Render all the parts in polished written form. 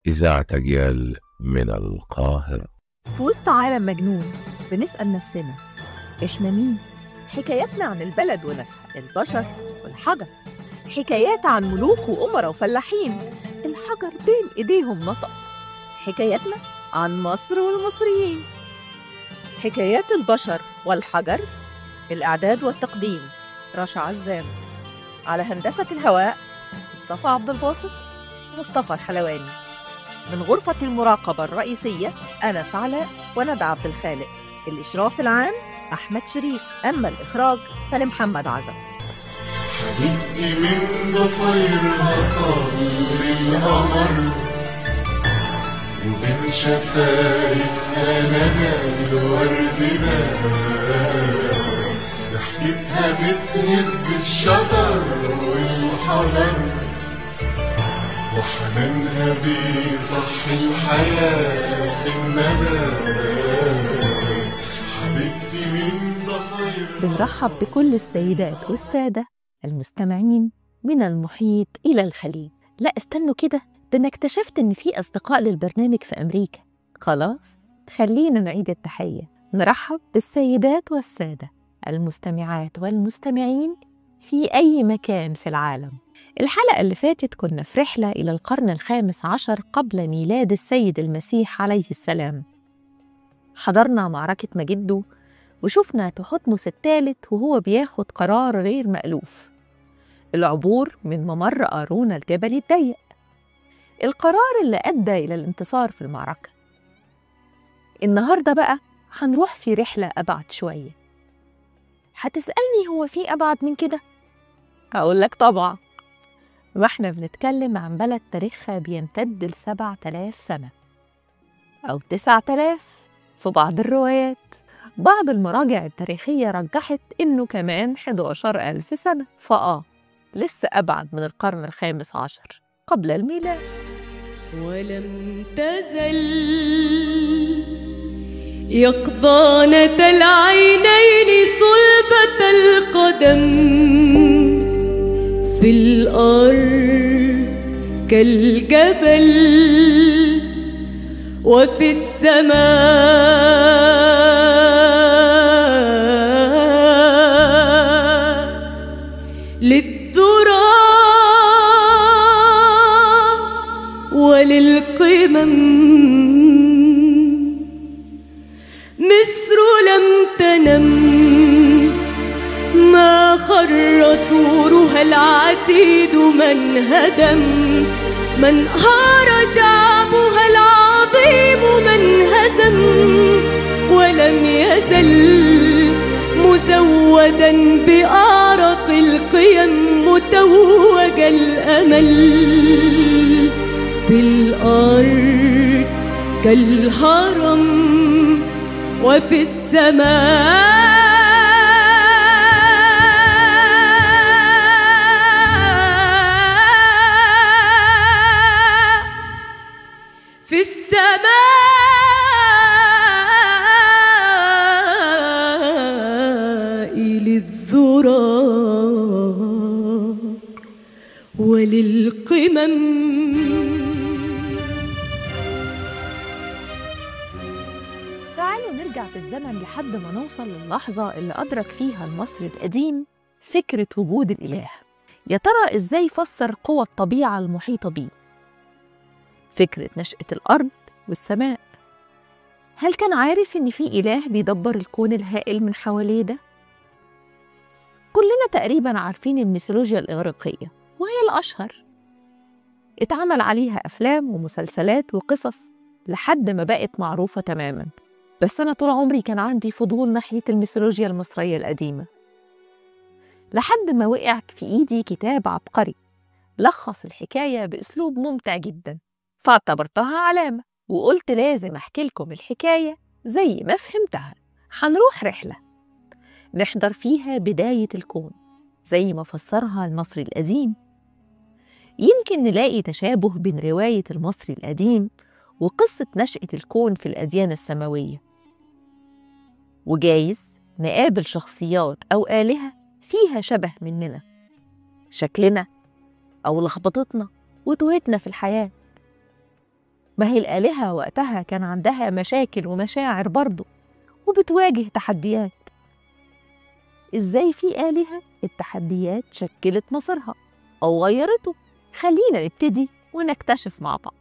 إذاعة أجيال من القاهرة. في وسط عالم مجنون بنسأل نفسنا إحنا مين؟ حكاياتنا عن البلد وناسها، البشر والحجر، حكايات عن ملوك وأمراء وفلاحين الحجر بين إيديهم نطق، حكاياتنا عن مصر والمصريين، حكايات البشر والحجر. الإعداد والتقديم رشا عزام، على هندسة الهواء مصطفى عبد الباسط ومصطفى الحلواني، من غرفة المراقبة الرئيسية أنس علاء وندى عبد الخالق، الإشراف العام أحمد شريف، أما الإخراج فلمحمد عزم. حبيبتي من ضفيرها طل القمر وبين شفايفها ندى الورد بان، ضحكتها بتهز الشجر والحجر وحنانها بيصحي الحياة في النبات. حبيبتي من ضفيرها. بنرحب بكل السيدات والسادة المستمعين من المحيط إلى الخليج. لا استنوا كده، ده أنا اكتشفت إن في أصدقاء للبرنامج في أمريكا. خلاص خلينا نعيد التحية، نرحب بالسيدات والسادة المستمعات والمستمعين في أي مكان في العالم. الحلقة اللي فاتت كنا في رحلة إلى القرن الخامس عشر قبل ميلاد السيد المسيح عليه السلام. حضرنا معركة مجدو وشفنا تحتمس الثالث وهو بياخد قرار غير مألوف، العبور من ممر قارون الجبل الضيق، القرار اللي أدى إلى الانتصار في المعركة. النهاردة بقى هنروح في رحلة أبعد شوية. هتسألني هو في أبعد من كده؟ هقول لك طبعا، ما احنا بنتكلم عن بلد تاريخها بيمتد ل7000 سنة أو 9000 في بعض الروايات. بعض المراجع التاريخية رجحت إنه كمان 11000 سنة، لسه أبعد من القرن الخامس عشر قبل الميلاد. ولم تزل يقظانة العينين صلبة القدم في الأرض كالجبل وفي السماء للذرى وللقمم. مصر لم تنم ما خر سورها العتيد، من هدم من هار شعبها العظيم، من هزم ولم يزل مزودا بأعرق القيم، متوج الأمل في الأرض كالهرم وفي السماء في السماء للذرى وللقمم. تعالوا نرجع في الزمن لحد ما نوصل للحظة اللي أدرك فيها المصري القديم فكرة وجود الإله. يا ترى إزاي فسر قوى الطبيعة المحيطة بيه؟ فكرة نشأة الأرض والسماء. هل كان عارف إن في إله بيدبر الكون الهائل من حواليه ده؟ كلنا تقريباً عارفين الميثولوجيا الإغريقية وهي الأشهر، اتعمل عليها أفلام ومسلسلات وقصص لحد ما بقت معروفة تماماً. بس أنا طول عمري كان عندي فضول ناحية الميثولوجيا المصرية القديمة، لحد ما وقع في إيدي كتاب عبقري لخص الحكاية بأسلوب ممتع جداً، فاعتبرتها علامة وقلت لازم أحكي لكم الحكاية زي ما فهمتها. هنروح رحلة نحضر فيها بداية الكون زي ما فسرها المصري القديم. يمكن نلاقي تشابه بين رواية المصري القديم وقصة نشأة الكون في الأديان السماوية، وجايز نقابل شخصيات أو آلهة فيها شبه مننا، شكلنا أو لخبطتنا وتوهتنا في الحياة. ما هي الآلهة وقتها كان عندها مشاكل ومشاعر برضه، وبتواجه تحديات. إزاي في آلهة التحديات شكلت مصيرها أو غيرته؟ خلينا نبتدي ونكتشف مع بعض.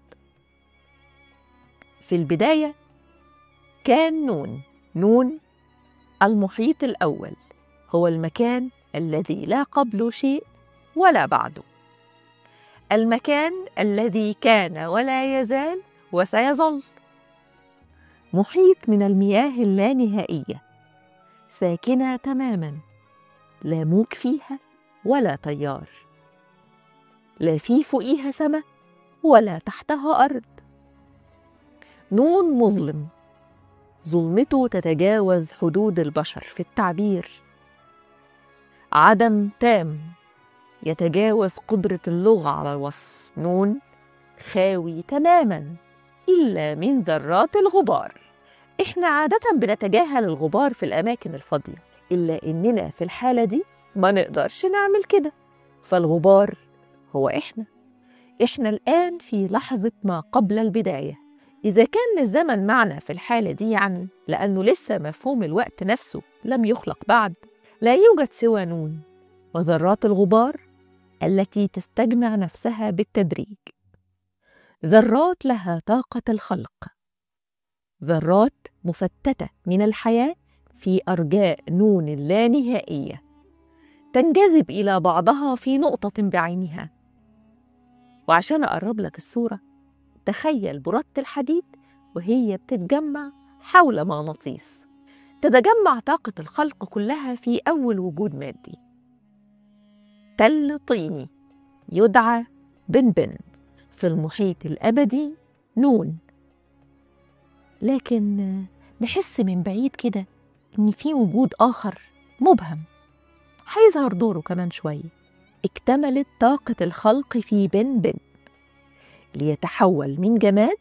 في البداية كان نون المحيط الأول، هو المكان الذي لا قبله شيء ولا بعده، المكان الذي كان ولا يزال وسيظل، محيط من المياه اللانهائية، ساكنة تماماً، لا موج فيها ولا تيار، لا في فوقيها سماء ولا تحتها أرض. نون مظلم، ظلمته تتجاوز حدود البشر في التعبير، عدم تام يتجاوز قدرة اللغة على الوصف. نون خاوي تماماً إلا من ذرات الغبار. إحنا عادة بنتجاهل الغبار في الأماكن الفاضية، إلا إننا في الحالة دي ما نقدرش نعمل كده، فالغبار هو إحنا الآن في لحظة ما قبل البداية. إذا كان الزمن معنا في الحالة دي، يعني لأنه لسه مفهوم الوقت نفسه لم يخلق بعد، لا يوجد سوى نون وذرات الغبار التي تستجمع نفسها بالتدريج. ذرات لها طاقة الخلق، ذرات مفتتة من الحياة في أرجاء نون اللانهائية، تنجذب إلى بعضها في نقطة بعينها. وعشان أقرب لك الصورة، تخيل برادة الحديد وهي بتتجمع حول مغناطيس، تتجمع طاقة الخلق كلها في أول وجود مادي، تل طيني يدعى بن في المحيط الأبدي نون. لكن نحس من بعيد كده إن في وجود آخر مبهم هيظهر دوره كمان شوية. اكتملت طاقة الخلق في بن ليتحول من جماد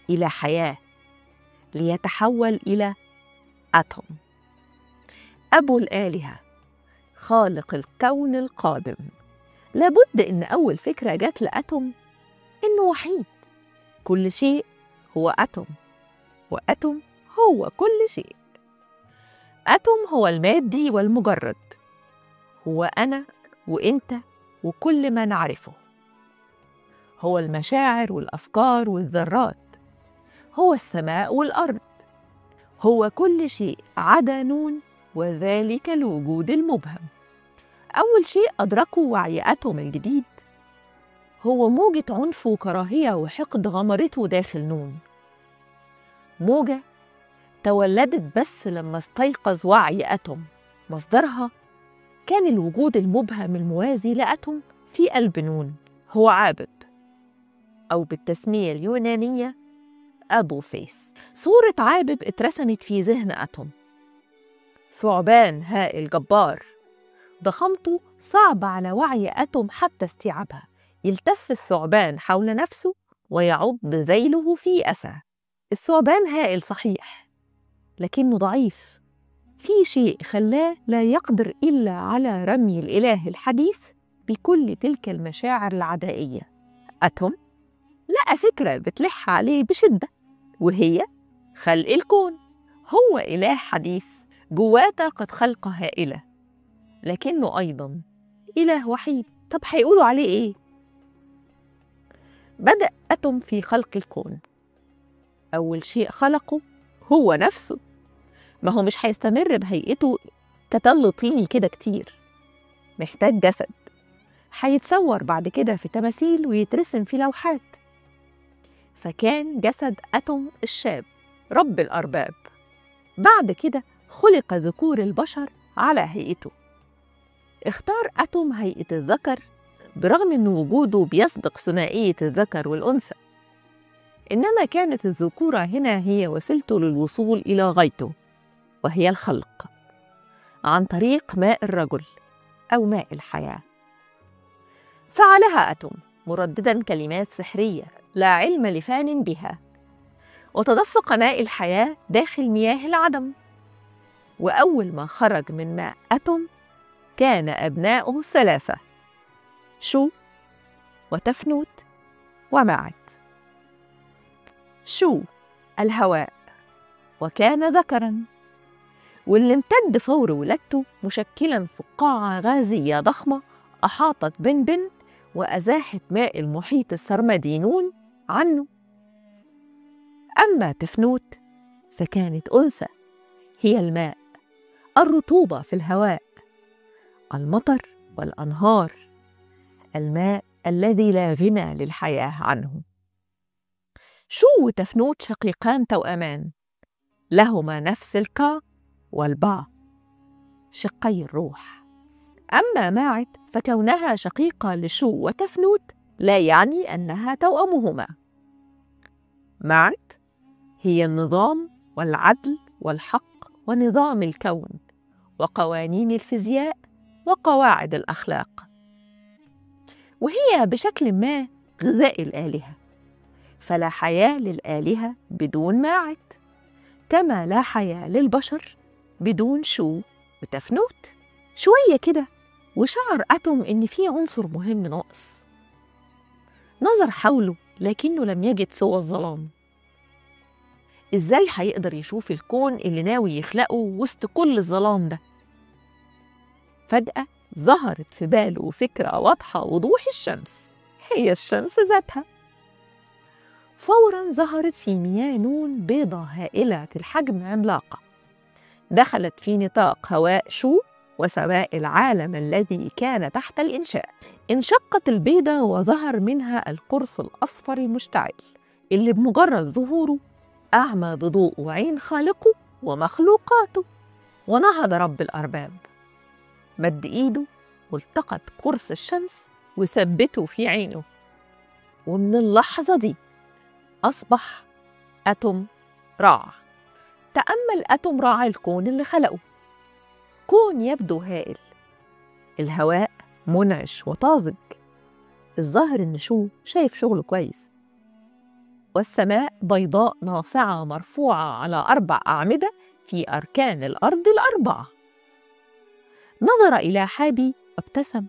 إلى حياة، ليتحول إلى أتوم. أبو الآلهة، خالق الكون القادم، لابد إن أول فكرة جات لأتوم إنه وحيد، كل شيء هو أتوم، وأتوم هو كل شيء. أتوم هو المادي والمجرد، هو أنا وإنت وكل ما نعرفه، هو المشاعر والأفكار والذرات، هو السماء والأرض، هو كل شيء عدا نون وذلك الوجود المبهم. أول شيء أدركه وعي أتوم الجديد هو موجة عنف وكراهية وحقد غمرته داخل نون، موجة تولدت بس لما استيقظ وعي أتوم. مصدرها كان الوجود المبهم الموازي لأتوم في قلب نون، هو عابب، أو بالتسمية اليونانية أبو فيس. صورة عابب اترسمت في ذهن أتوم، ثعبان هائل جبار، ضخامته صعب على وعي أتوم حتى استيعابها. يلتف الثعبان حول نفسه ويعض ذيله في أسى. الثعبان هائل صحيح، لكنه ضعيف. في شيء خلاه لا يقدر إلا على رمي الإله الحديث بكل تلك المشاعر العدائية. أتوم لقى فكرة بتلح عليه بشدة، وهي خلق الكون. هو إله حديث جواه طاقة خلق هائلة، لكنه أيضاً إله وحيد. طب هيقولوا عليه إيه؟ بدأ أتوم في خلق الكون. أول شيء خلقه هو نفسه، ما هو مش هيستمر بهيئته كتل طيني كده كتير، محتاج جسد هيتصور بعد كده في تماثيل ويترسم في لوحات. فكان جسد أتوم الشاب رب الأرباب. بعد كده خلق ذكور البشر على هيئته. اختار أتوم هيئة الذكر برغم أن وجوده بيسبق ثنائية الذكر والأنثى، إنما كانت الذكورة هنا هي وسيلته للوصول إلى غايته، وهي الخلق عن طريق ماء الرجل أو ماء الحياة. فعلها أتوم مردداً كلمات سحرية لا علم لفان بها، وتدفق ماء الحياة داخل مياه العدم. وأول ما خرج من ماء أتوم كان أبناؤه 3: شو وتفنوت وماعت. شو الهواء، وكان ذكراً، واللي امتد فور ولادته مشكلاً فقاعة غازية ضخمة أحاطت بنت وأزاحت ماء المحيط السرمدي نون عنه. أما تفنوت فكانت أنثى، هي الماء، الرطوبة في الهواء، المطر والأنهار، الماء الذي لا غنى للحياة عنه. شو وتفنوت شقيقان توأمان، لهما نفس الكا والبا، شقي الروح. أما معت فكونها شقيقة لشو وتفنوت لا يعني أنها توأمهما. معت هي النظام والعدل والحق ونظام الكون وقوانين الفيزياء وقواعد الأخلاق، وهي بشكل ما غذاء الآلهة، فلا حياة للآلهة بدون معت، كما لا حياة للبشر بدون شو وتفنوت. شوية كده وشعر أتوم إن في عنصر مهم ناقص. نظر حوله لكنه لم يجد سوى الظلام. إزاي هيقدر يشوف الكون اللي ناوي يخلقه وسط كل الظلام ده؟ فجأة ظهرت في باله فكرة واضحة وضوح الشمس، هي الشمس ذاتها. فوراً ظهرت في مياه نون بيضة هائلة الحجم عملاقة، دخلت في نطاق هواء شو وسماء العالم الذي كان تحت الإنشاء. انشقت البيضة وظهر منها القرص الأصفر المشتعل اللي بمجرد ظهوره أعمى بضوء عين خالقه ومخلوقاته. ونهض رب الأرباب، مد إيده والتقط قرص الشمس وثبته في عينه، ومن اللحظة دي أصبح أتوم رع. تأمل أتوم رع الكون اللي خلقه، كون يبدو هائل، الهواء منعش وطازج، الظاهر إن شو شايف شغله كويس، والسماء بيضاء ناصعة مرفوعة على 4 أعمدة في أركان الأرض ال4. نظر إلى حابي وابتسم.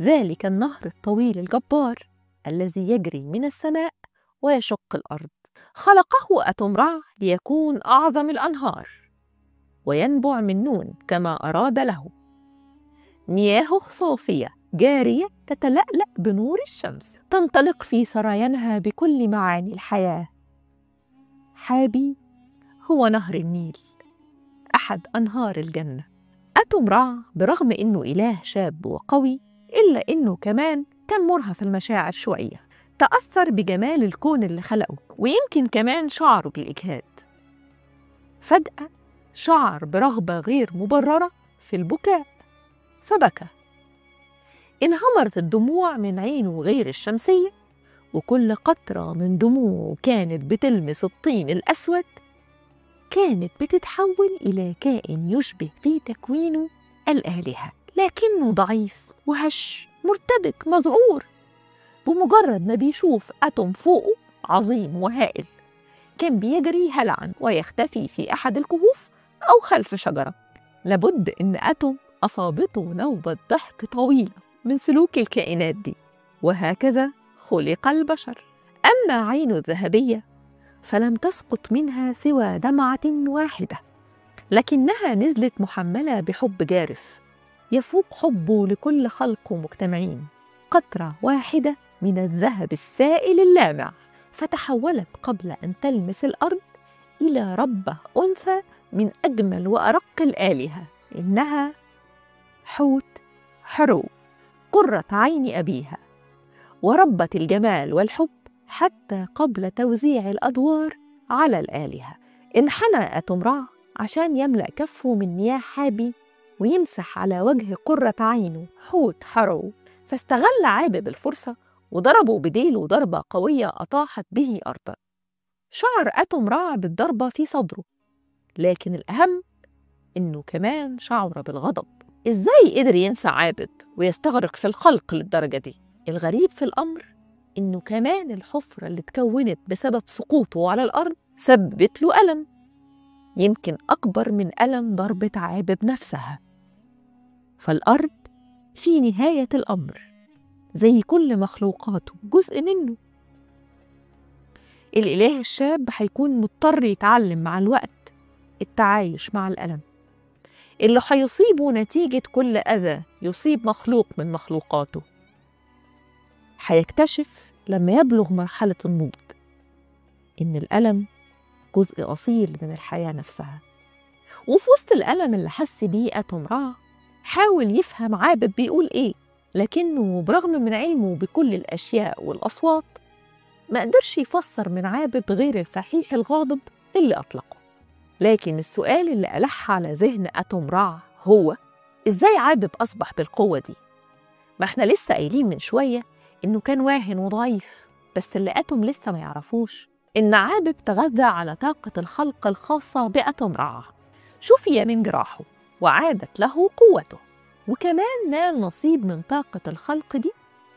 ذلك النهر الطويل الجبار الذي يجري من السماء ويشق الأرض، خلقه أتوم رع ليكون أعظم الأنهار وينبع من نون كما أراد له. مياهه صافية جارية تتلألأ بنور الشمس، تنطلق في سريانها بكل معاني الحياة. حابي هو نهر النيل، أحد أنهار الجنة. أتوم رع برغم إنه إله شاب وقوي إلا إنه كمان كان مرهف المشاعر شوية، تأثر بجمال الكون اللي خلقه ويمكن كمان شعره بالإجهاد. فجأة شعر برغبة غير مبررة في البكاء فبكى. انهمرت الدموع من عينه غير الشمسية، وكل قطرة من دموعه كانت بتلمس الطين الأسود كانت بتتحول إلى كائن يشبه في تكوينه الآلهة، لكنه ضعيف وهش مرتبك مذعور. بمجرد ما بيشوف أتوم فوقه عظيم وهائل، كان بيجري هلعاً ويختفي في أحد الكهوف أو خلف شجرة. لابد إن أتوم أصابته نوبة ضحك طويلة من سلوك الكائنات دي، وهكذا خلق البشر. أما عينه الذهبية فلم تسقط منها سوى دمعة واحدة، لكنها نزلت محملة بحب جارف يفوق حبه لكل خلقه مجتمعين، قطرة واحدة من الذهب السائل اللامع، فتحولت قبل أن تلمس الأرض إلى ربة أنثى من أجمل وأرق الآلهة، إنها حوت حرو، قرة عين أبيها، وربت الجمال والحب حتى قبل توزيع الأدوار على الآلهة. انحنى أتوم رع عشان يملأ كفه من مياه حابي ويمسح على وجه قرة عينه حوت حرو، فاستغل عابب الفرصة وضربه بديله ضربة قوية أطاحت به أرضا. شعر أتوم رع بالضربة في صدره، لكن الأهم إنه كمان شعر بالغضب. إزاي قدر ينسى عابد ويستغرق في الخلق للدرجة دي؟ الغريب في الأمر إنه كمان الحفرة اللي اتكونت بسبب سقوطه على الأرض سببت له ألم، يمكن أكبر من ألم ضربة عابب نفسها. فالأرض في نهاية الأمر زي كل مخلوقاته جزء منه، الإله الشاب هيكون مضطر يتعلم مع الوقت التعايش مع الألم اللي هيصيبه نتيجة كل أذى يصيب مخلوق من مخلوقاته. هيكتشف لما يبلغ مرحلة النضج إن الألم جزء أصيل من الحياة نفسها. وفي وسط الألم اللي حس بيه أتوم رع حاول يفهم عابب بيقول إيه، لكنه برغم من علمه بكل الأشياء والأصوات ما قدرش يفسر من عابب غير الفحيح الغاضب اللي أطلقه. لكن السؤال اللي ألح على ذهن أتوم رع هو إزاي عابب أصبح بالقوة دي؟ ما إحنا لسه قايلين من شوية إنه كان واهن وضعيف، بس اللي أتوم لسه ما يعرفوش إن عابب تغذى على طاقة الخلق الخاصة بأتوم رع، شفي من جراحه وعادت له قوته، وكمان نال نصيب من طاقة الخلق دي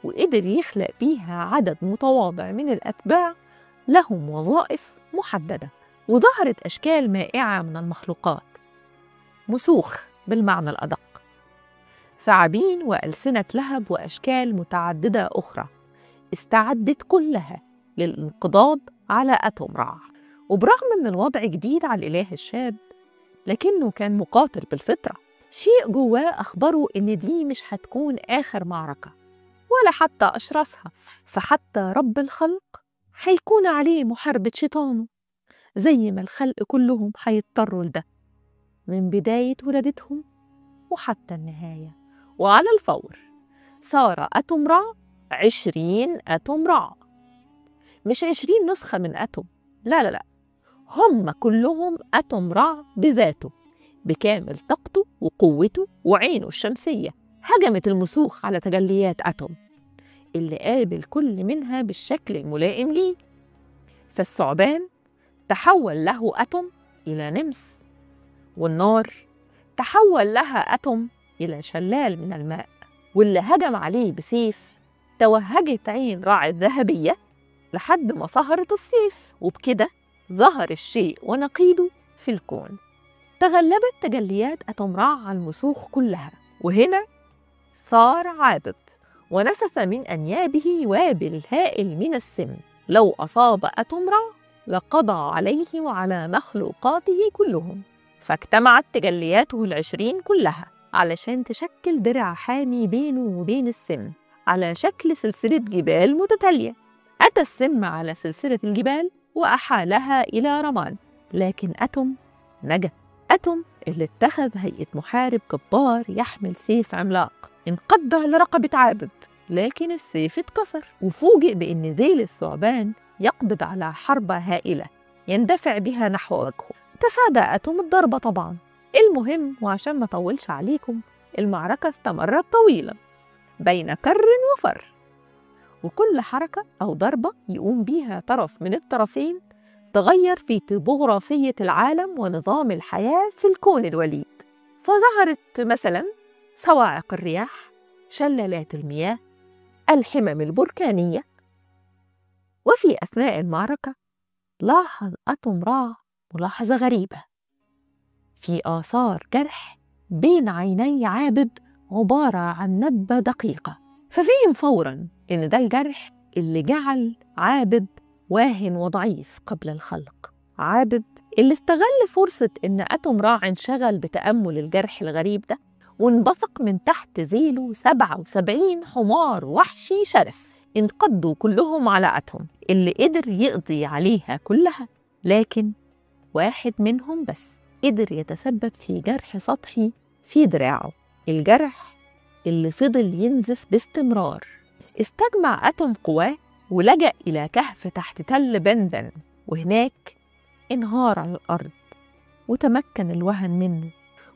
وقدر يخلق بيها عدد متواضع من الأتباع لهم وظائف محددة. وظهرت أشكال مائعة من المخلوقات، مسوخ بالمعنى الأدق، ثعابين وألسنة لهب وأشكال متعددة أخرى استعدت كلها للانقضاض على أتوم رع. وبرغم من الوضع جديد على الإله الشاب لكنه كان مقاتل بالفطرة، شيء جواه أخبره إن دي مش هتكون آخر معركة ولا حتى أشرسها، فحتى رب الخلق هيكون عليه محاربة شيطانه زي ما الخلق كلهم هيضطروا لده من بداية ولادتهم وحتى النهاية. وعلى الفور صار أتوم رع 20 أتوم رع، مش 20 نسخة من أتوم، لا لا لا، هم كلهم أتوم رع بذاته بكامل طاقته وقوته وعينه الشمسية. هجمت المسوخ على تجليات أتوم اللي قابل كل منها بالشكل الملائم ليه. فالثعبان تحول له أتوم إلى نمس، والنار تحول لها أتوم إلى شلال من الماء، واللي هجم عليه بسيف توهجت عين رع الذهبية لحد ما ظهرت السيف، وبكده ظهر الشيء ونقيضه في الكون. تغلبت تجليات أتوم رع على المسوخ كلها، وهنا ثار عابب ونفث من أنيابه وابل هائل من السم لو أصاب أتوم رع لقضى عليه وعلى مخلوقاته كلهم. فاجتمعت تجلياته 20 كلها علشان تشكل درع حامي بينه وبين السم على شكل سلسلة جبال متتالية. أتى السم على سلسلة الجبال وأحالها إلى رمان، لكن أتوم نجا. أتوم اللي اتخذ هيئة محارب جبار يحمل سيف عملاق انقض على رقبة عابب، لكن السيف اتكسر، وفوجئ بأن ذيل الثعبان يقبض على حربة هائلة يندفع بها نحو وجهه. تفادى أتوم الضربة طبعا. المهم وعشان ما طولش عليكم، المعركة استمرت طويلا بين كر وفر، وكل حركة أو ضربة يقوم بيها طرف من الطرفين تغير في طبوغرافية العالم ونظام الحياة في الكون الوليد. فظهرت مثلا صواعق الرياح، شلالات المياه، الحمم البركانية. وفي أثناء المعركة لاحظ أتوم رع ملاحظة غريبة، في آثار جرح بين عيني عابب عبارة عن ندبة دقيقة. ففهم فوراً إن ده الجرح اللي جعل عابب واهن وضعيف قبل الخلق. عابب اللي استغل فرصة إن أتوم رع انشغل بتأمل الجرح الغريب ده وانبثق من تحت ذيله 77 حمار وحشي شرس انقضوا كلهم على أتوم اللي قدر يقضي عليها كلها، لكن واحد منهم بس قدر يتسبب في جرح سطحي في دراعه، الجرح اللي فضل ينزف باستمرار. استجمع أتوم قواه ولجأ إلى كهف تحت تل بنبن، وهناك انهار على الأرض وتمكن الوهن منه،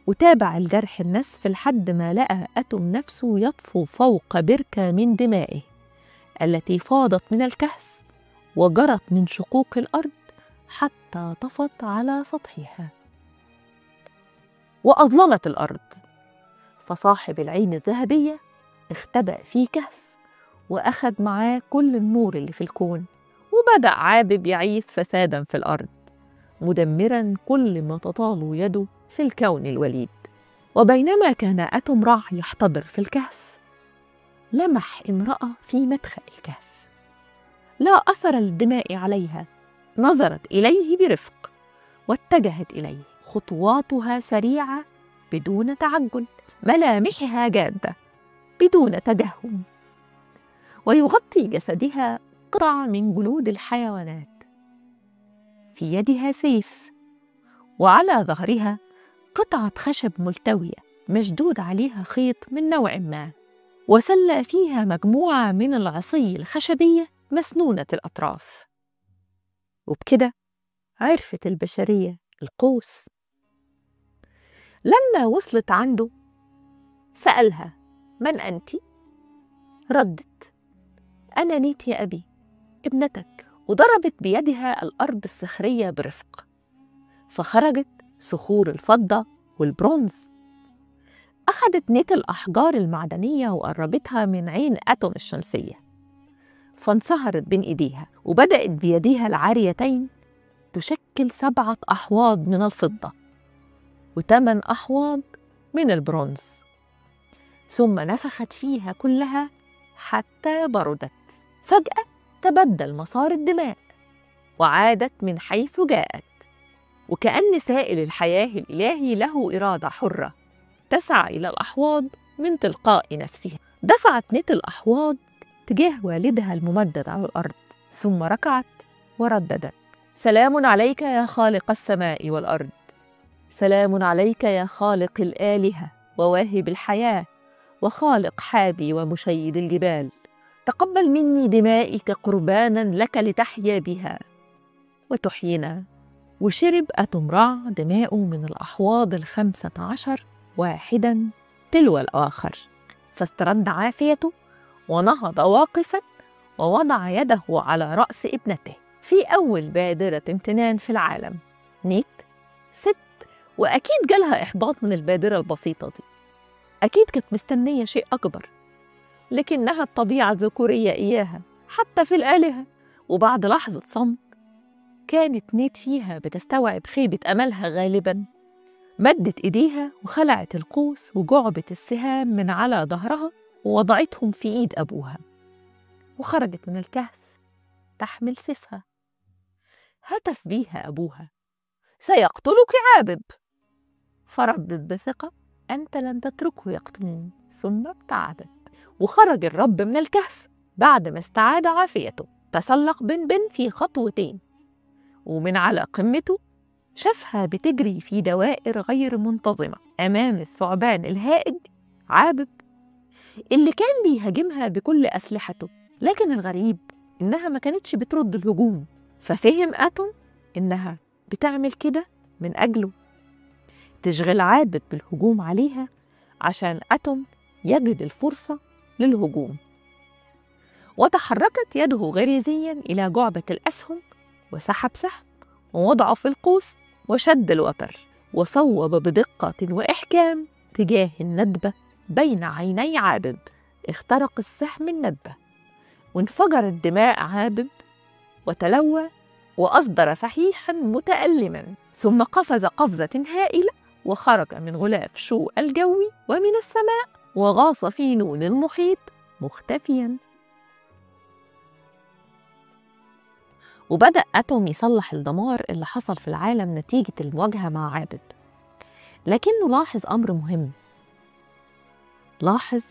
وتابع الجرح النسف لحد ما لقى أتوم نفسه يطفو فوق بركة من دمائه التي فاضت من الكهف وجرت من شقوق الأرض حتى طفت على سطحها وأظلمت الأرض. فصاحب العين الذهبية اختبأ في كهف وأخذ معاه كل النور اللي في الكون، وبدأ عابب يعيث فسادا في الأرض مدمرا كل ما تطال يده في الكون الوليد. وبينما كان أتوم رع يحتضر في الكهف لمح امرأة في مدخل الكهف لا أثر للدماء عليها، نظرت إليه برفق واتجهت إليه، خطواتها سريعة بدون تعجل، ملامحها جادة بدون تدهور، ويغطي جسدها قطع من جلود الحيوانات. في يدها سيف، وعلى ظهرها قطعة خشب ملتوية مشدود عليها خيط من نوع ما، وسلة فيها مجموعة من العصي الخشبية مسنونة الأطراف. وبكده عرفت البشرية القوس. لما وصلت عنده سألها: من أنتِ؟ ردت: أنا نيت يا أبي، ابنتك. وضربت بيدها الأرض الصخرية برفق، فخرجت صخور الفضة والبرونز. أخذت نيت الأحجار المعدنية وقربتها من عين أتوم الشمسية، فانصهرت بين إيديها، وبدأت بيديها العاريتين تشكل 7 أحواض من الفضة و8 أحواض من البرونز، ثم نفخت فيها كلها حتى بردت. فجأة تبدل مسار الدماء وعادت من حيث جاءت، وكأن سائل الحياة الإلهي له إرادة حرة تسعى إلى الأحواض من تلقاء نفسها. دفعت نيت الأحواض تجاه والدها الممدد على الأرض، ثم ركعت ورددت: سلام عليك يا خالق السماء والأرض، سلام عليك يا خالق الآلهة وواهب الحياة وخالق حابي ومشيد الجبال، تقبل مني دمائي كقربانا لك لتحيا بها وتحيينا. وشرب أتوم رع دماؤه من الأحواض 15 واحدا تلو الآخر، فاسترد عافيته ونهض واقفا ووضع يده على رأس ابنته في أول بادرة امتنان في العالم. نيت ست، وأكيد جالها إحباط من البادرة البسيطة دي، أكيد كانت مستنية شيء أكبر، لكنها الطبيعة الذكورية إياها حتى في الآلهة. وبعد لحظة صمت كانت نيت فيها بتستوعب خيبة أملها غالباً، مدت إيديها وخلعت القوس وجعبت السهام من على ظهرها ووضعتهم في إيد أبوها، وخرجت من الكهف تحمل سيفها. هتف بيها أبوها: سيقتلك عابب. فردت بثقة: أنت لن تتركه يقتلني. ثم ابتعدت، وخرج الرب من الكهف بعد ما استعاد عافيته، تسلق بن في خطوتين، ومن على قمته شافها بتجري في دوائر غير منتظمة أمام الثعبان الهائج عابب اللي كان بيهاجمها بكل أسلحته. لكن الغريب إنها ما كانتش بترد الهجوم، ففهم أتوم إنها بتعمل كده من أجله، تشغل عابب بالهجوم عليها عشان أتوم يجد الفرصة للهجوم. وتحركت يده غريزياً إلى جعبة الأسهم وسحب سهم ووضعه في القوس وشد الوتر وصوب بدقة وإحكام تجاه الندبة بين عيني عابب. اخترق السهم الندبة وانفجرت دماء عابب وتلوى وأصدر فحيحاً متألماً، ثم قفز قفزة هائلة وخرج من غلاف شو الجوي ومن السماء وغاص في نون المحيط مختفياً. وبدأ أتوم يصلح الدمار اللي حصل في العالم نتيجة المواجهة مع عابب، لكنه لاحظ أمر مهم. لاحظ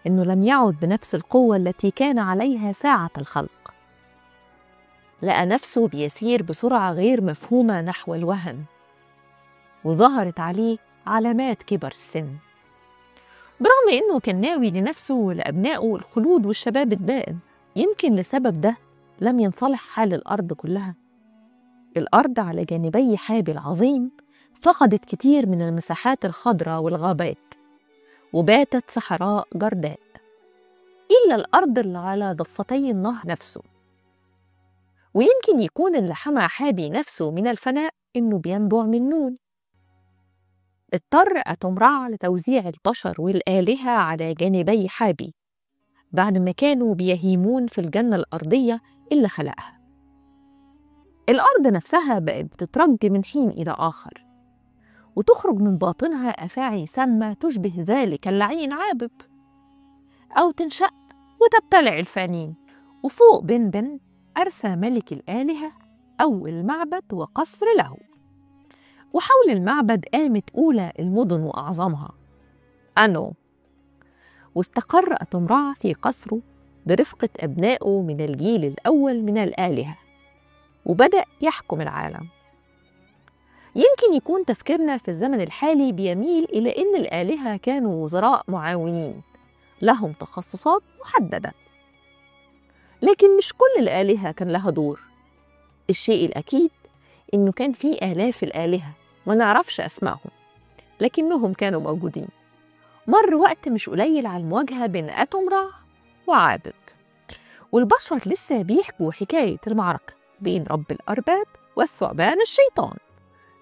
إنه لم يعد بنفس القوة التي كان عليها ساعة الخلق. لقى نفسه بيسير بسرعة غير مفهومة نحو الوهن، وظهرت عليه علامات كبر السن، برغم إنه كان ناوي لنفسه ولأبنائه الخلود والشباب الدائم. يمكن لسبب ده لم ينصلح حال الأرض كلها. الأرض على جانبي حابي العظيم فقدت كتير من المساحات الخضراء والغابات، وباتت صحراء جرداء، إلا الأرض اللي على ضفتي النهر نفسه. ويمكن يكون اللي حمى حابي نفسه من الفناء إنه بينبع من نون. اضطر أتوم رع لتوزيع البشر والآلهة على جانبي حابي بعد ما كانوا بيهيمون في الجنة الأرضية اللي خلقها. الأرض نفسها بقت بتترج من حين إلى آخر، وتخرج من باطنها أفاعي سامة تشبه ذلك اللعين عابب، أو تنشأ وتبتلع الفانين. وفوق بن أرسى ملك الآلهة أول معبد وقصر له، وحول المعبد قامت أولى المدن وأعظمها أنو، واستقر أتم-رع في قصره برفقة أبنائه من الجيل الأول من الآلهة، وبدأ يحكم العالم. يمكن يكون تفكيرنا في الزمن الحالي بيميل إلى أن الآلهة كانوا وزراء معاونين لهم تخصصات محددة، لكن مش كل الآلهة كان لها دور. الشيء الأكيد إنه كان في آلاف الآلهة ما نعرفش أسمائهم، لكنهم كانوا موجودين. مر وقت مش قليل على المواجهة بين أتم-رع وعابق، والبشر لسه بيحكوا حكاية المعركة بين رب الأرباب والثعبان الشيطان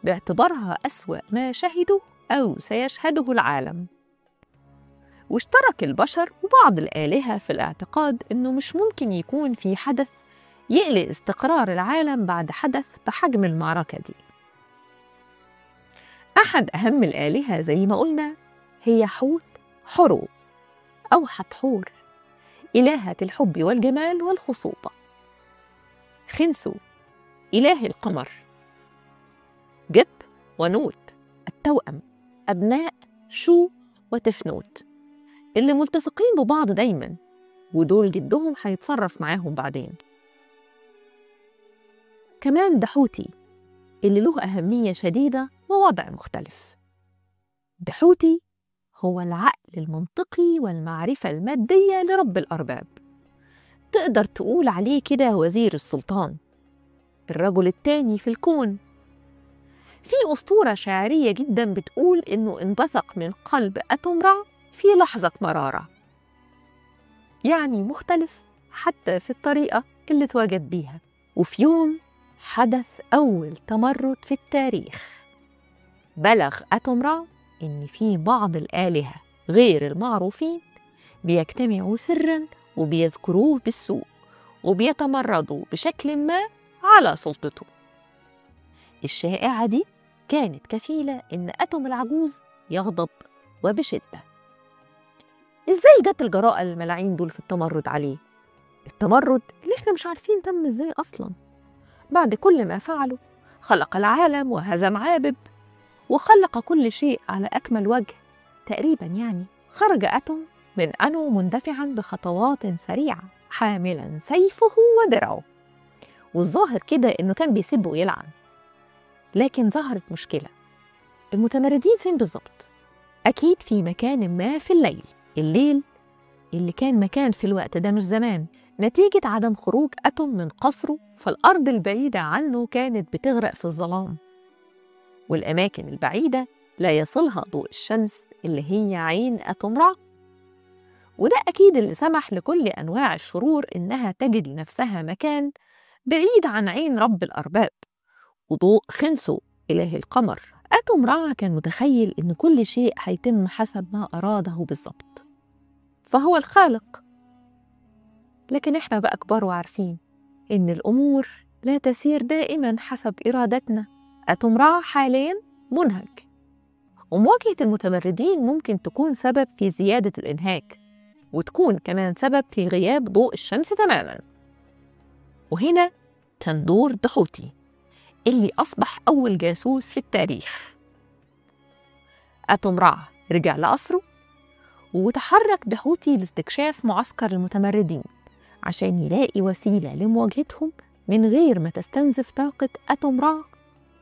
باعتبارها أسوأ ما شهدوا أو سيشهده العالم. واشترك البشر وبعض الآلهة في الاعتقاد إنه مش ممكن يكون في حدث يقلق استقرار العالم بعد حدث بحجم المعركة دي. أحد أهم الآلهة زي ما قلنا هي حوت حرو أو حتحور، إلهة الحب والجمال والخصوبة. خنسو إله القمر. جب ونوت التوأم، أبناء شو وتفنوت اللي ملتصقين ببعض دايماً، ودول جدهم هيتصرف معاهم بعدين. كمان دحوتي اللي له أهمية شديدة ووضع مختلف. دحوتي هو العقل المنطقي والمعرفة المادية لرب الأرباب، تقدر تقول عليه كده وزير السلطان، الرجل التاني في الكون. في أسطورة شعرية جدا بتقول إنه انبثق من قلب أتم-رع في لحظة مرارة، يعني مختلف حتى في الطريقة اللي اتواجد بيها. وفي يوم حدث أول تمرد في التاريخ، بلغ أتم-رع إن في بعض الآلهة غير المعروفين بيجتمعوا سراً وبيذكروه بالسوء وبيتمردوا بشكل ما على سلطته. الشائعة دي كانت كفيلة إن أتم العجوز يغضب وبشدة. إزاي جت الجراءة الملاعين دول في التمرد عليه؟ التمرد اللي إحنا مش عارفين تم إزاي أصلاً. بعد كل ما فعله خلق العالم وهزم عابب وخلق كل شيء على أكمل وجه تقريباً، يعني خرج أتم من أنو مندفعاً بخطوات سريعة حاملاً سيفه ودرعه، والظاهر كده إنه كان بيسب ويلعن. لكن ظهرت مشكلة، المتمردين فين بالظبط؟ أكيد في مكان ما في الليل اللي كان مكان في الوقت ده مش زمان، نتيجة عدم خروج أتم من قصره، فالأرض البعيدة عنه كانت بتغرق في الظلام، والأماكن البعيدة لا يصلها ضوء الشمس اللي هي عين أتم-رع. وده أكيد اللي سمح لكل أنواع الشرور إنها تجد لنفسها مكان بعيد عن عين رب الأرباب وضوء خنسو إله القمر. أتم-رع كان متخيل إن كل شيء هيتم حسب ما أراده بالظبط، فهو الخالق. لكن إحنا بقى كبار وعارفين إن الأمور لا تسير دائماً حسب إرادتنا. أتم-رع حالياً منهك، ومواجهة المتمردين ممكن تكون سبب في زيادة الإنهاك، وتكون كمان سبب في غياب ضوء الشمس تماماً. وهنا كان دور دحوتي اللي أصبح أول جاسوس في التاريخ. أتم-رع رجع لقصره، وتحرك دحوتي لاستكشاف معسكر المتمردين عشان يلاقي وسيلة لمواجهتهم من غير ما تستنزف طاقة أتم-رع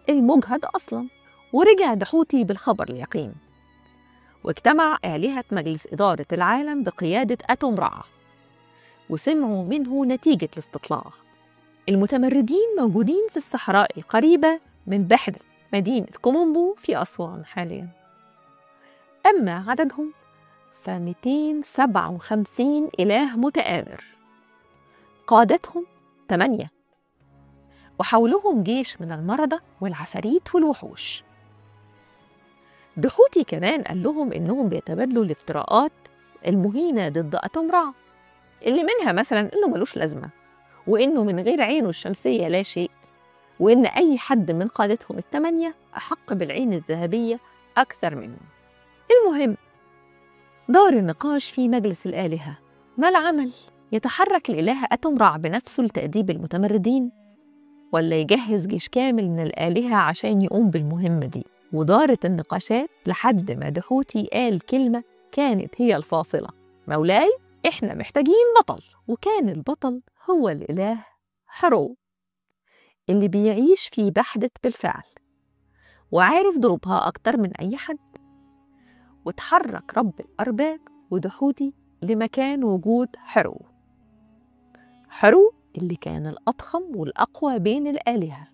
المجهد أصلاً. ورجع دحوتي بالخبر اليقين، واجتمع آلهة مجلس إدارة العالم بقيادة أتم-رع وسمعوا منه نتيجة الاستطلاع. المتمردين موجودين في الصحراء القريبة من بحر مدينة كومومبو في أسوان حالياً. أما عددهم ف257 إله متآمر، قادتهم 8، وحولهم جيش من المرضى والعفاريت والوحوش. دحوتي كمان قال لهم إنهم بيتبادلوا الافتراءات المهينة ضد أتم-رع، اللي منها مثلاً إنه ملوش لازمة، وإنه من غير عينه الشمسية لا شيء، وإن أي حد من قادتهم 8 أحق بالعين الذهبية أكثر منه. المهم دار النقاش في مجلس الآلهة، ما العمل؟ يتحرك الإله أتم-رع بنفسه لتأديب المتمردين، ولا يجهز جيش كامل من الآلهة عشان يقوم بالمهمة دي؟ ودارت النقاشات لحد ما دحوتي قال كلمة كانت هي الفاصلة: مولاي، إحنا محتاجين بطل. وكان البطل هو الإله حرو، اللي بيعيش في بحدة بالفعل وعارف ضروبها أكتر من أي حد. وتحرك رب الأرباب ودحوتي لمكان وجود حرو اللي كان الأضخم والأقوى بين الآلهة،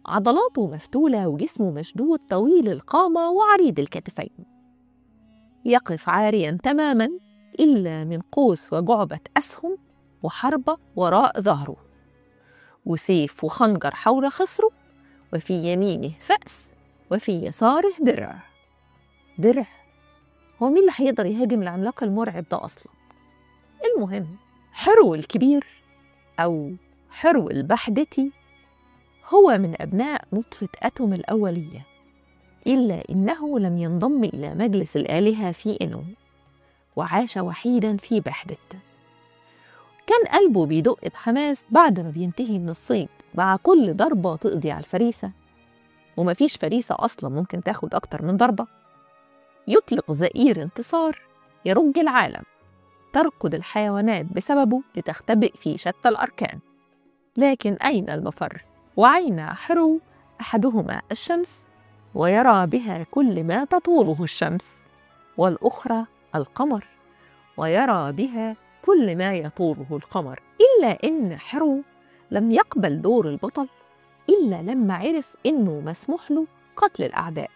عضلاته مفتولة وجسمه مشدود طويل القامة وعريض الكتفين، يقف عارياً تماماً إلا من قوس وجعبة أسهم وحربة وراء ظهره، وسيف وخنجر حول خصره، وفي يمينه فأس وفي يساره درع. هو مين اللي هيقدر يهاجم العملاق المرعب ده أصلاً؟ المهم، حرو الكبير أو حرو البحدتي هو من أبناء نطفة أتوم الأولية، إلا إنه لم ينضم إلى مجلس الآلهة في إنو، وعاش وحيداً في بحدة. كان قلبه بيدق بحماس بعد ما بينتهي من الصيد، مع كل ضربة تقضي على الفريسة، ومفيش فريسة أصلاً ممكن تاخد أكتر من ضربة. يطلق زئير انتصار يرج العالم، تركض الحيوانات بسببه لتختبئ في شتى الأركان. لكن أين المفر؟ وعين حرو أحدهما الشمس ويرى بها كل ما تطوله الشمس، والأخرى القمر ويرى بها كل ما يطوله القمر. إلا إن حرو لم يقبل دور البطل إلا لما عرف إنه مسموح له قتل الأعداء.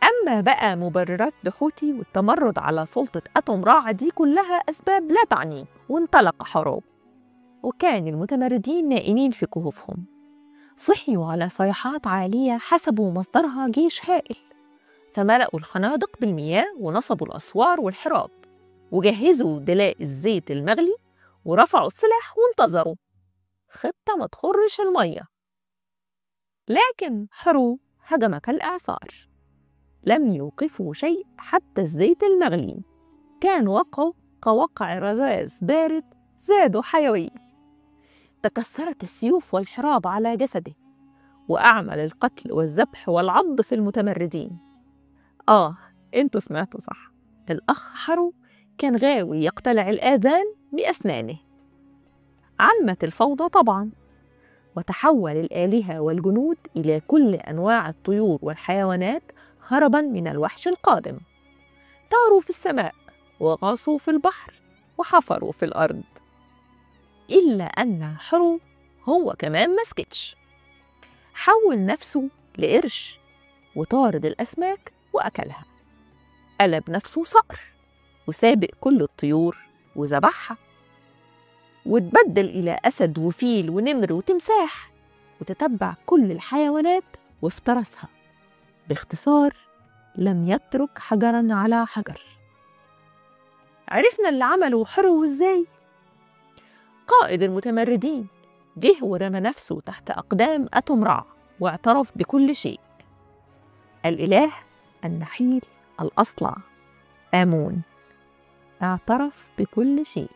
أما بقى مبررات دحوتي والتمرد على سلطة أتوم رع دي كلها أسباب لا تعنيه. وانطلق حرو، وكان المتمردين نائمين في كهوفهم، صحيوا على صيحات عالية حسبوا مصدرها جيش هائل، فملأوا الخنادق بالمياه ونصبوا الأسوار والحراب، وجهزوا دلاء الزيت المغلي ورفعوا السلاح وانتظروا خطة ما تخرش المية. لكن حرو هجم كالإعصار، لم يوقفوا شيء حتى الزيت المغلي، كان وقعه كوقع رذاذ بارد زادوا حيوية. تكسرت السيوف والحراب على جسده، وأعمل القتل والذبح والعض في المتمردين. انتوا سمعتوا صح، الأخ حرو كان غاوي يقتلع الآذان بأسنانه. عمت الفوضى طبعاً، وتحول الآلهة والجنود إلى كل أنواع الطيور والحيوانات هرباً من الوحش القادم. طاروا في السماء وغاصوا في البحر وحفروا في الأرض، إلا أن حرو هو كمان مسكتش، حول نفسه لقرش وطارد الأسماك وأكلها، قلب نفسه صقر وسابق كل الطيور وذبحها، وتبدل إلى أسد وفيل ونمر وتمساح، وتتبع كل الحيوانات وافترسها. باختصار، لم يترك حجراً على حجر. عرفنا اللي عمله حرو إزاي؟ قائد المتمردين جه ورمى نفسه تحت أقدام أتوم رع واعترف بكل شيء. الإله النحيل الأصلع آمون اعترف بكل شيء،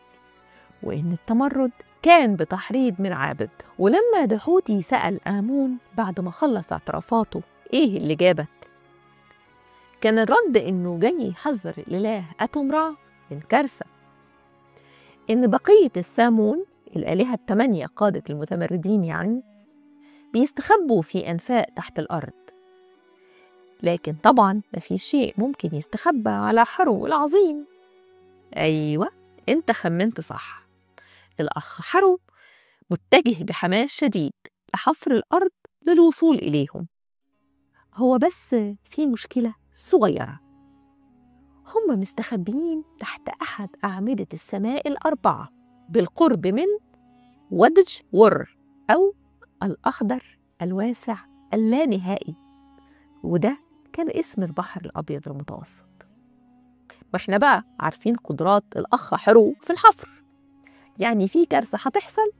وإن التمرد كان بتحريض من عابد. ولما دحوتي سأل آمون بعد ما خلص اعترافاته إيه اللي جابك، كان الرد إنه جاي يحذر الإله أتوم رع من كارثة، إن بقية الثامون الآلهة ال8 قادة المتمردين يعني بيستخبوا في أنفاق تحت الأرض. لكن طبعاً ما في شيء ممكن يستخبى على حرو العظيم. أيوة، أنت خمنت صح، الأخ حرو متجه بحماس شديد لحفر الأرض للوصول إليهم. هو بس في مشكلة صغيرة، هم مستخبيين تحت أحد أعمدة السماء ال4 بالقرب من ودج ور أو الأخضر الواسع اللانهائي، وده كان اسم البحر الأبيض المتوسط. وإحنا بقى عارفين قدرات الأخ حرو في الحفر، يعني في كارثة هتحصل،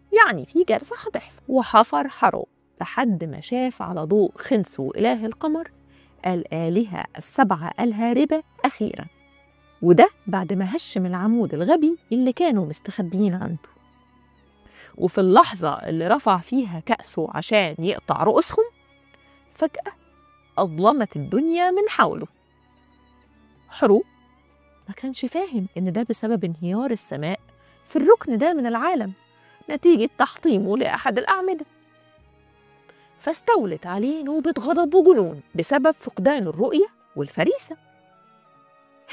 وحفر حرو لحد ما شاف على ضوء خنسو إله القمر الآلهة ال7 الهاربة أخيراً، وده بعد ما هشم العمود الغبي اللي كانوا مستخبيين عنده. وفي اللحظة اللي رفع فيها كأسه عشان يقطع رؤوسهم فجأة أظلمت الدنيا من حوله. حرو ما كانش فاهم إن ده بسبب انهيار السماء في الركن ده من العالم نتيجة تحطيمه لأحد الأعمدة، فاستولت عليه نوبة غضب وجنون بسبب فقدان الرؤية والفريسة.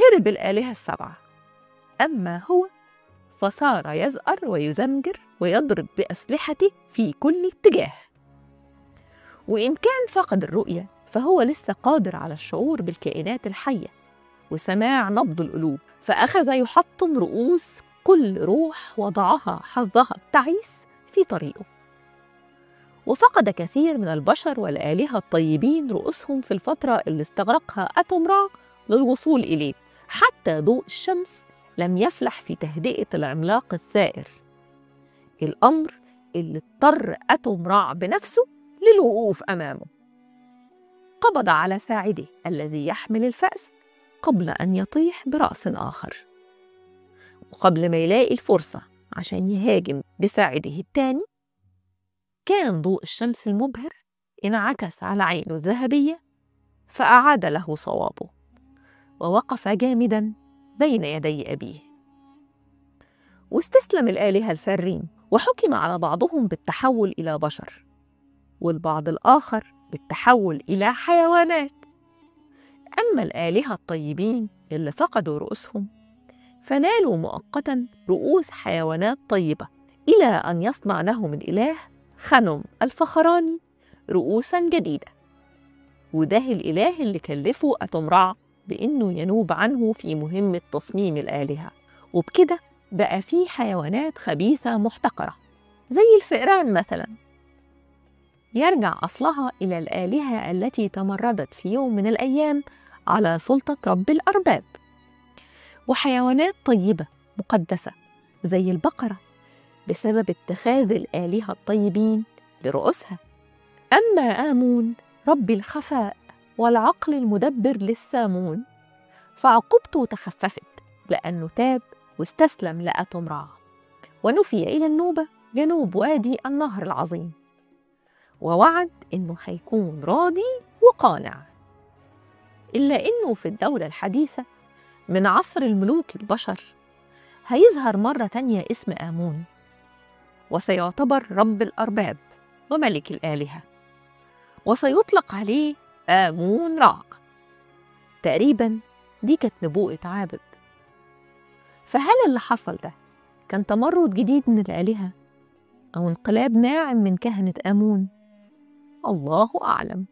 هرب الآلهة السبعة، أما هو فصار يزأر ويزمجر ويضرب بأسلحته في كل اتجاه. وإن كان فقد الرؤية فهو لسه قادر على الشعور بالكائنات الحية وسماع نبض القلوب، فأخذ يحطم رؤوس كل روح وضعها حظها التعيس في طريقه. وفقد كثير من البشر والآلهة الطيبين رؤوسهم في الفترة اللي استغرقها أتوم را للوصول إليه، حتى ضوء الشمس لم يفلح في تهدئة العملاق الثائر، الأمر اللي اضطر أتوم را بنفسه للوقوف أمامه. قبض على ساعده الذي يحمل الفأس قبل أن يطيح برأس آخر، وقبل ما يلاقي الفرصة عشان يهاجم بساعده الثاني كان ضوء الشمس المبهر انعكس على عينه الذهبية فأعاد له صوابه، ووقف جامداً بين يدي أبيه. واستسلم الآلهة الفارين، وحكم على بعضهم بالتحول إلى بشر والبعض الآخر بالتحول إلى حيوانات. أما الآلهة الطيبين اللي فقدوا رؤوسهم فنالوا مؤقتاً رؤوس حيوانات طيبة إلى أن يصنع لهم الإله خنم الفخراني رؤوساً جديدة، وده الإله اللي كلفه أتوم را بإنه ينوب عنه في مهمة تصميم الآلهة. وبكده بقى فيه حيوانات خبيثة محتقرة زي الفئران مثلاً، يرجع أصلها إلى الآلهة التي تمردت في يوم من الأيام على سلطة رب الأرباب، وحيوانات طيبة مقدسة زي البقرة بسبب اتخاذ الآلهة الطيبين لرؤوسها. أما آمون رب الخفاء والعقل المدبر للسامون فعقوبته تخففت لأنه تاب واستسلم لأتوم را، ونفي إلى النوبة جنوب وادي النهر العظيم، ووعد إنه هيكون راضي وقانع. إلا إنه في الدولة الحديثة من عصر الملوك البشر هيظهر مرة تانية اسم آمون، وسيعتبر رب الأرباب وملك الآلهة، وسيطلق عليه آمون را. تقريباً دي كانت نبوءة عابد. فهل اللي حصل ده كان تمرد جديد من الآلهة أو انقلاب ناعم من كهنة آمون؟ الله أعلم.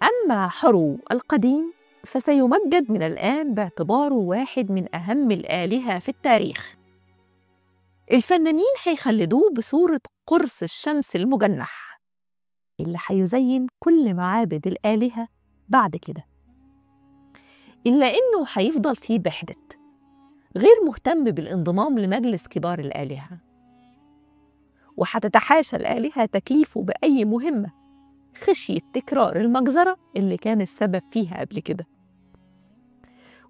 أما حرو القديم فسيمجد من الآن باعتباره واحد من أهم الآلهة في التاريخ. الفنانين هيخلدوه بصورة قرص الشمس المجنح اللي هيزين كل معابد الآلهة بعد كده، إلا إنه هيفضل فيه بحدة غير مهتم بالانضمام لمجلس كبار الآلهة، وهتتحاشى الآلهة تكليفه بأي مهمة خشية تكرار المجزرة اللي كان السبب فيها قبل كده.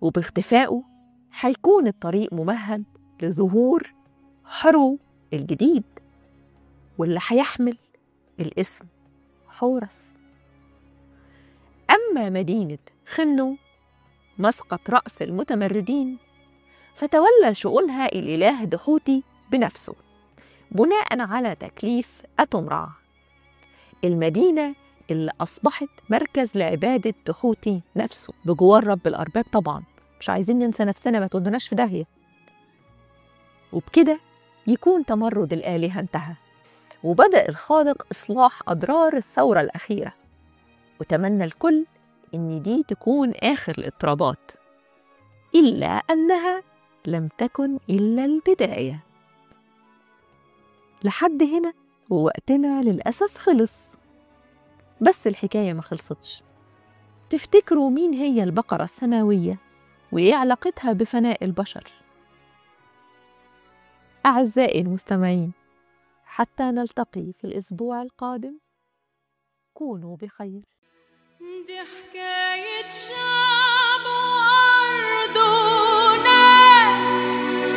وباختفائه هيكون الطريق ممهد لظهور حرو الجديد واللي هيحمل الاسم حورس. أما مدينة خنو مسقط رأس المتمردين فتولى شؤونها الإله دحوتي بنفسه بناء على تكليف أتوم را، المدينة اللي أصبحت مركز لعبادة دحوتي نفسه بجوار رب الأرباب. طبعاً مش عايزين ننسى نفسنا، ما تودناش في داهية. وبكده يكون تمرد الآلهة انتهى، وبدأ الخالق إصلاح أضرار الثورة الأخيرة، وتمنى الكل إن دي تكون آخر الاضطرابات، إلا أنها لم تكن إلا البداية. لحد هنا ووقتنا للأسف خلص، بس الحكاية ما خلصتش. تفتكروا مين هي البقرة السماوية وإيه علاقتها بفناء البشر؟ أعزائي المستمعين، حتى نلتقي في الأسبوع القادم، كونوا بخير. دي حكاية شعب وأرض وناس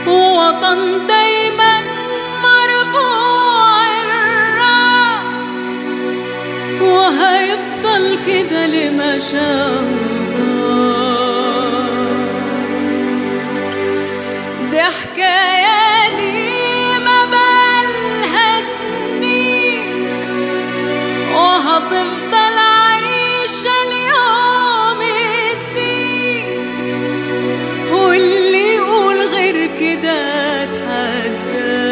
ووطن دايما كده اللي ما شاء الله. دي حكاية دي ما بالها سنين، وهتفضل عايشة اليوم الدين، واللي يقول غير كده اتحداه.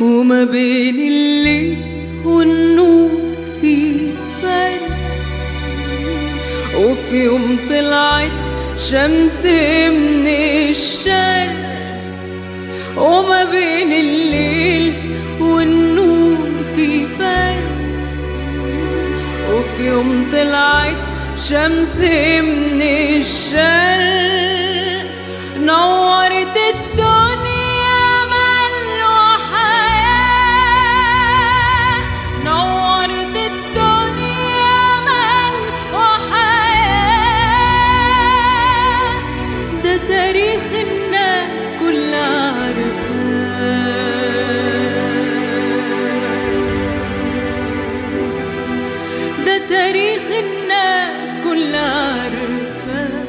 وما بين الليل والنور في فرق، وفي يوم طلعت شمس من الشرق. وما بين الليل والنور في فرق، وفي يوم طلعت شمس من الشرق. نورت الدنيا مال وحياة، نورت الدنيا مال وحياة. ده تاريخ الناس كلها عارفاه، ده تاريخ الناس كلها عارفاه.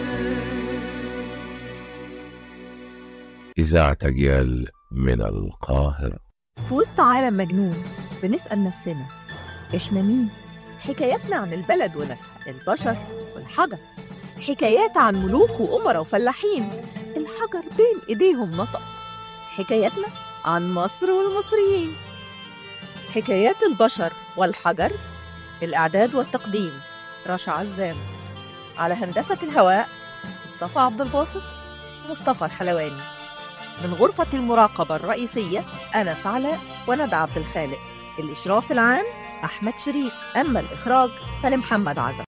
إذاعة أجيال من القاهرة. في وسط عالم مجنون بنسأل نفسنا إحنا مين؟ حكاياتنا عن البلد وناسها، البشر والحجر. حكايات عن ملوك وأمراء وفلاحين الحجر بين إيديهم نطق. حكاياتنا عن مصر والمصريين. حكايات البشر والحجر. الإعداد والتقديم رشا عزام. على هندسة الهواء مصطفى عبد الباسط ومصطفى الحلواني. من غرفة المراقبة الرئيسية أنس علاء وندى عبد الخالق. الإشراف العام أحمد شريف. أما الإخراج فلمحمد عزب.